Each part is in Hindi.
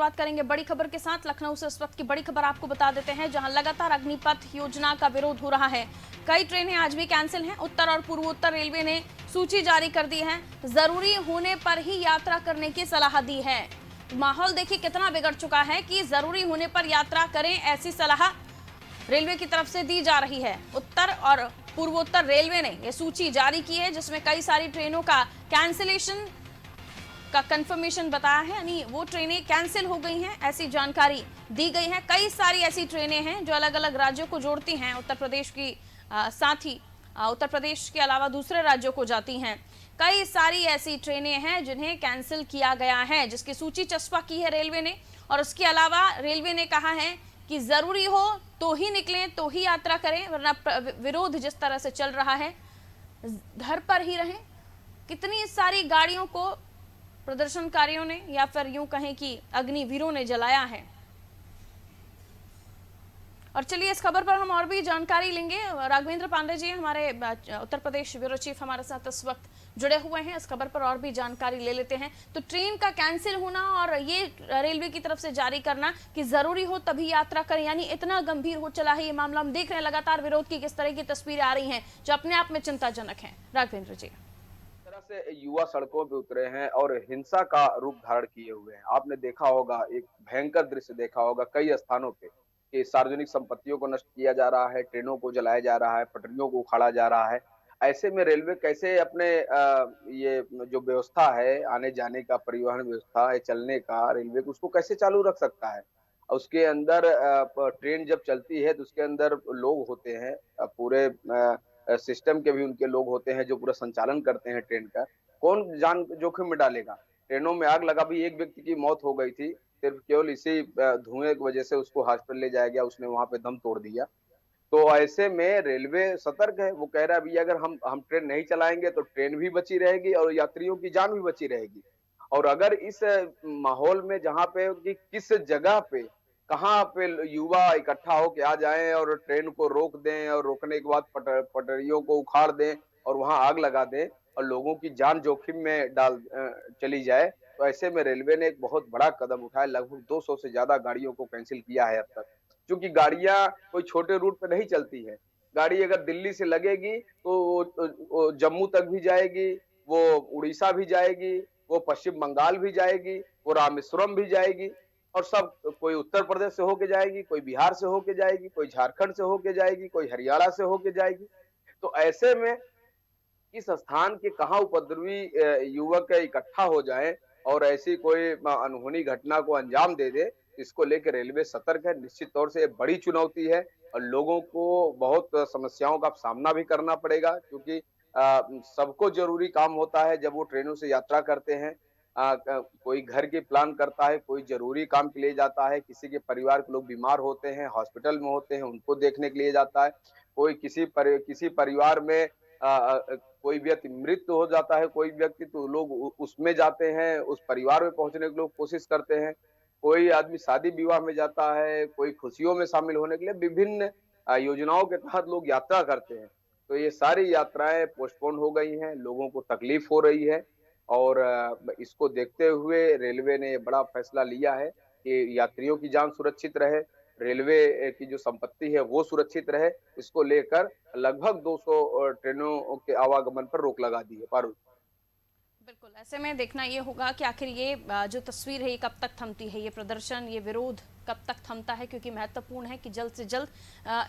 शुरुआत करेंगे बड़ी खबर के साथ। लखनऊ से इस वक्त की बड़ी खबर आपको बता देते हैं, जहां लगातार अग्निपथ योजना का विरोध हो रहा है। कई ट्रेनें आज भी कैंसिल हैं। उत्तर और पूर्वोत्तर रेलवे ने सूची जारी कर दी है। जरूरी होने पर ही यात्रा करने की सलाह दी है। माहौल देखिए कितना बिगड़ चुका है कि जरूरी होने पर यात्रा करें, ऐसी सलाह रेलवे की तरफ से दी जा रही है। उत्तर और पूर्वोत्तर रेलवे ने यह सूची जारी की है, जिसमें कई सारी ट्रेनों का कैंसिलेशन का कंफर्मेशन बताया है, यानी वो ट्रेनें कैंसिल हो गई हैं, ऐसी जानकारी दी गई है। कई सारी ऐसी ट्रेनें हैं जो अलग अलग राज्यों को जोड़ती हैं, उत्तर प्रदेश की साथ ही उत्तर प्रदेश के अलावा दूसरे राज्यों को जाती हैं। कई सारी ऐसी ट्रेनें हैं जिन्हें कैंसिल किया गया है, जिसकी सूची चस्पा की है रेलवे ने। और उसके अलावा रेलवे ने कहा है कि जरूरी हो तो ही निकलें, तो ही यात्रा करें, वरना विरोध जिस तरह से चल रहा है घर पर ही रहें। कितनी सारी गाड़ियों को प्रदर्शनकारियों ने या फिर यूं कहें कि अग्निवीरों ने जलाया है। और चलिए इस खबर पर हम और भी जानकारी लेंगे। राघवेंद्र पांडे जी हमारे उत्तर प्रदेश ब्यूरो चीफ हमारे साथ इस वक्त जुड़े हुए हैं। इस खबर पर और भी जानकारी ले लेते हैं। तो ट्रेन का कैंसिल होना और ये रेलवे की तरफ से जारी करना कि जरूरी हो तभी यात्रा करें, यानी इतना गंभीर हो चला है ये मामला। हम देख रहे हैं लगातार विरोध की किस तरह की तस्वीरें आ रही हैं, जो अपने आप में चिंताजनक है। राघवेंद्र जी, से युवा सड़कों पे उतरे हैं और हिंसा का रूप धारण किए हुए हैं। आपने देखा होगा, एक भयंकर दृश्य देखा होगा कई स्थानों पे कि सार्वजनिक संपत्तियों को नष्ट किया जा रहा है, ट्रेनों को जलाया जा रहा है, पटरियों को उखाड़ा जा रहा है। ऐसे में रेलवे कैसे अपने ये जो व्यवस्था है आने जाने का, परिवहन व्यवस्था है चलने का रेलवे को, उसको कैसे चालू रख सकता है। उसके अंदर ट्रेन जब चलती है तो उसके अंदर लोग होते हैं, पूरे सिस्टम के भी उनके लोग होते हैं जो पूरा संचालन करते हैं ट्रेन का। कौन जान जोखिम में डालेगा। ट्रेनों में आग लगा भी एक व्यक्ति की मौत हो गई थी, सिर्फ केवल इसी धुएं की वजह से उसको हॉस्पिटल ले जाया गया, उसने वहां पे दम तोड़ दिया। तो ऐसे में रेलवे सतर्क है। वो कह रहा है भैया अगर हम ट्रेन नहीं चलाएंगे तो ट्रेन भी बची रहेगी और यात्रियों की जान भी बची रहेगी। और अगर इस माहौल में जहाँ पे कि किस जगह पे कहाँ पे युवा इकट्ठा होके आ जाएं और ट्रेन को रोक दें और रोकने के बाद पटरियों को उखाड़ दें और वहां आग लगा दें और लोगों की जान जोखिम में चली जाए, तो ऐसे में रेलवे ने एक बहुत बड़ा कदम उठाया। लगभग 200 से ज्यादा गाड़ियों को कैंसिल किया है अब तक। क्योंकि गाड़ियां कोई छोटे रूट पे नहीं चलती है। गाड़ी अगर दिल्ली से लगेगी तो वो जम्मू तक भी जाएगी, वो उड़ीसा भी जाएगी, वो पश्चिम बंगाल भी जाएगी, वो रामेश्वरम भी जाएगी। और सब कोई उत्तर प्रदेश से होके जाएगी, कोई बिहार से होके जाएगी, कोई झारखंड से होके जाएगी, कोई हरियाणा से होके जाएगी। तो ऐसे में इस स्थान के कहाँ उपद्रवी युवक इकट्ठा हो जाए और ऐसी कोई अनहोनी घटना को अंजाम दे दे, इसको लेकर रेलवे सतर्क है। निश्चित तौर से बड़ी चुनौती है और लोगों को बहुत समस्याओं का सामना भी करना पड़ेगा, क्योंकि सबको जरूरी काम होता है जब वो ट्रेनों से यात्रा करते हैं। कोई घर की प्लान करता है, कोई जरूरी काम के लिए जाता है, किसी के परिवार के लोग बीमार होते हैं, हॉस्पिटल में होते हैं, उनको देखने के लिए जाता है। कोई किसी परिवार में कोई व्यक्ति मृत्यु हो जाता है, कोई व्यक्ति, तो लोग उसमें जाते हैं, उस परिवार में पहुंचने के लोग कोशिश करते हैं। कोई आदमी शादी विवाह में जाता है, कोई खुशियों में शामिल होने के लिए विभिन्न योजनाओं के तहत लोग यात्रा करते हैं। तो ये सारी यात्राएं पोस्टपोन हो गई हैं, लोगों को तकलीफ हो रही है। और इसको देखते हुए रेलवे ने बड़ा फैसला लिया है कि यात्रियों की जान सुरक्षित रहे, रेलवे की जो संपत्ति है वो सुरक्षित रहे। इसको लेकर लगभग 200 ट्रेनों के आवागमन पर रोक लगा दी है। पारुल, बिल्कुल ऐसे में देखना ये होगा कि आखिर ये जो तस्वीर है ये कब तक थमती है, ये प्रदर्शन, ये विरोध कब तक थमता है, क्योंकि महत्वपूर्ण है कि जल्द से जल्द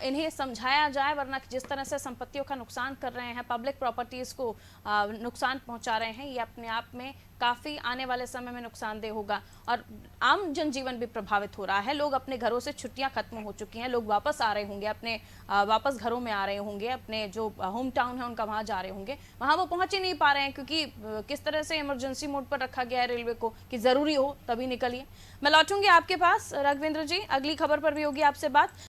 इन्हें समझाया जाए, वरना जिस तरह से संपत्तियों का नुकसान कर रहे हैं, पब्लिक प्रॉपर्टीज को नुकसान पहुंचा रहे हैं, ये अपने आप में काफ़ी आने वाले समय में नुकसानदेह होगा। और आम जनजीवन भी प्रभावित हो रहा है। लोग अपने घरों से, छुट्टियां खत्म हो चुकी हैं, लोग वापस आ रहे होंगे, अपने वापस घरों में आ रहे होंगे, अपने जो होम टाउन है उनका वहां जा रहे होंगे, वहां वो पहुंच ही नहीं पा रहे हैं, क्योंकि किस तरह से इमरजेंसी मोड पर रखा गया है रेलवे को कि जरूरी हो तभी निकलिए। मैं लौटूंगी आपके पास राघवेंद्र जी, अगली खबर पर भी होगी आपसे बात।